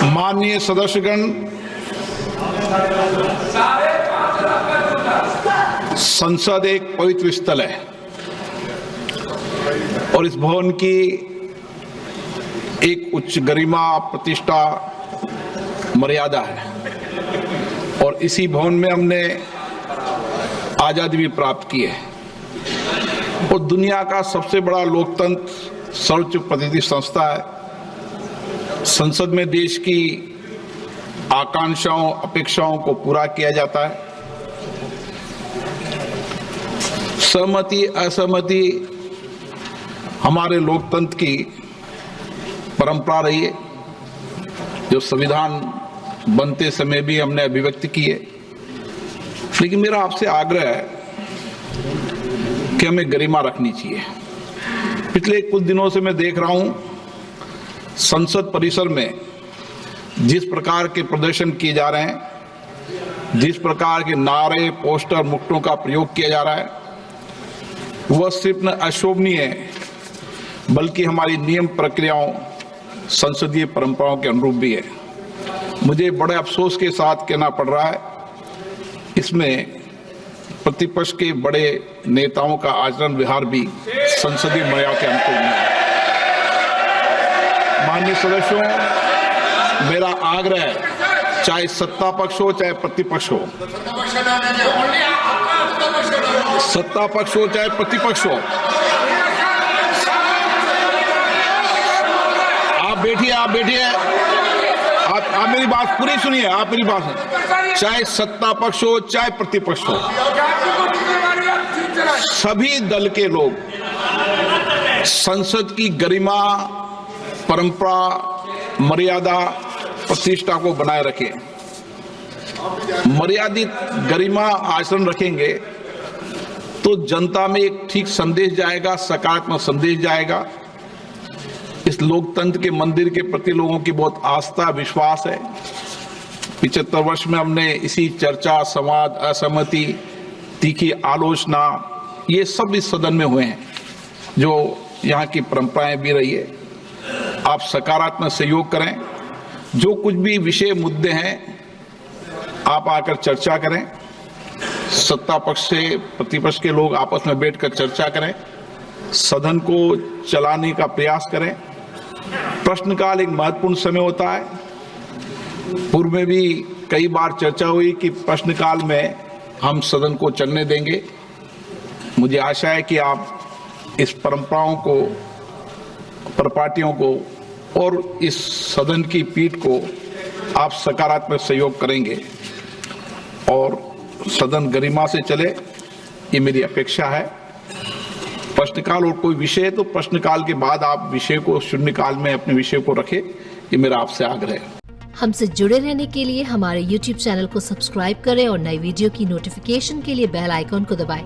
माननीय सदस्यगण, संसद एक पवित्र स्थल है और इस भवन की एक उच्च गरिमा, प्रतिष्ठा, मर्यादा है और इसी भवन में हमने आजादी भी प्राप्त की है और दुनिया का सबसे बड़ा लोकतंत्र सर्वोच्च प्रतिनिधि संस्था है। संसद में देश की आकांक्षाओं, अपेक्षाओं को पूरा किया जाता है। सहमति असहमति हमारे लोकतंत्र की परंपरा रही है, जो संविधान बनते समय भी हमने अभिव्यक्ति की है। लेकिन मेरा आपसे आग्रह है कि हमें गरिमा रखनी चाहिए। पिछले कुछ दिनों से मैं देख रहा हूं संसद परिसर में जिस प्रकार के प्रदर्शन किए जा रहे हैं, जिस प्रकार के नारे, पोस्टर, मुक्तों का प्रयोग किया जा रहा है, वह सिर्फ न अशोभनीय है बल्कि हमारी नियम प्रक्रियाओं, संसदीय परंपराओं के अनुरूप भी है। मुझे बड़े अफसोस के साथ कहना पड़ रहा है, इसमें प्रतिपक्ष के बड़े नेताओं का आचरण व्यवहार भी संसदीय मर्यादा के अनुकूल नहीं है। माननीय सदस्यों, मेरा आग्रह है, चाहे सत्ता पक्ष हो चाहे प्रतिपक्ष हो, सत्ता पक्ष हो चाहे प्रतिपक्ष हो, आप बैठिए, आप मेरी बात पूरी सुनिए, आप मेरी बात सुनिए। चाहे सत्ता पक्ष हो चाहे प्रतिपक्ष हो, सभी दल के लोग संसद की गरिमा, परंपरा, मर्यादा, प्रतिष्ठा को बनाए रखें। मर्यादित गरिमा आचरण रखेंगे तो जनता में एक ठीक संदेश जाएगा, सकारात्मक संदेश जाएगा। इस लोकतंत्र के मंदिर के प्रति लोगों की बहुत आस्था, विश्वास है। 75 वर्ष में हमने इसी चर्चा, संवाद, असहमति, तीखी आलोचना, ये सब इस सदन में हुए हैं, जो यहाँ की परंपराएं भी रही है। आप सकारात्मक सहयोग करें, जो कुछ भी विषय मुद्दे हैं आप आकर चर्चा करें। सत्ता पक्ष से प्रतिपक्ष के लोग आपस में बैठकर चर्चा करें, सदन को चलाने का प्रयास करें। प्रश्नकाल एक महत्वपूर्ण समय होता है। पूर्व में भी कई बार चर्चा हुई कि प्रश्नकाल में हम सदन को चलने देंगे। मुझे आशा है कि आप इस परंपराओं को, परिपाटियों को और इस सदन की पीठ को आप सकारात्मक सहयोग करेंगे और सदन गरिमा से चले, ये मेरी अपेक्षा है। प्रश्नकाल और कोई विषय है तो प्रश्नकाल के बाद आप विषय को शून्यकाल में अपने विषय को रखें, ये मेरा आपसे आग्रह है। हमसे जुड़े रहने के लिए हमारे YouTube चैनल को सब्सक्राइब करें और नई वीडियो की नोटिफिकेशन के लिए बेल आइकॉन को दबाएं।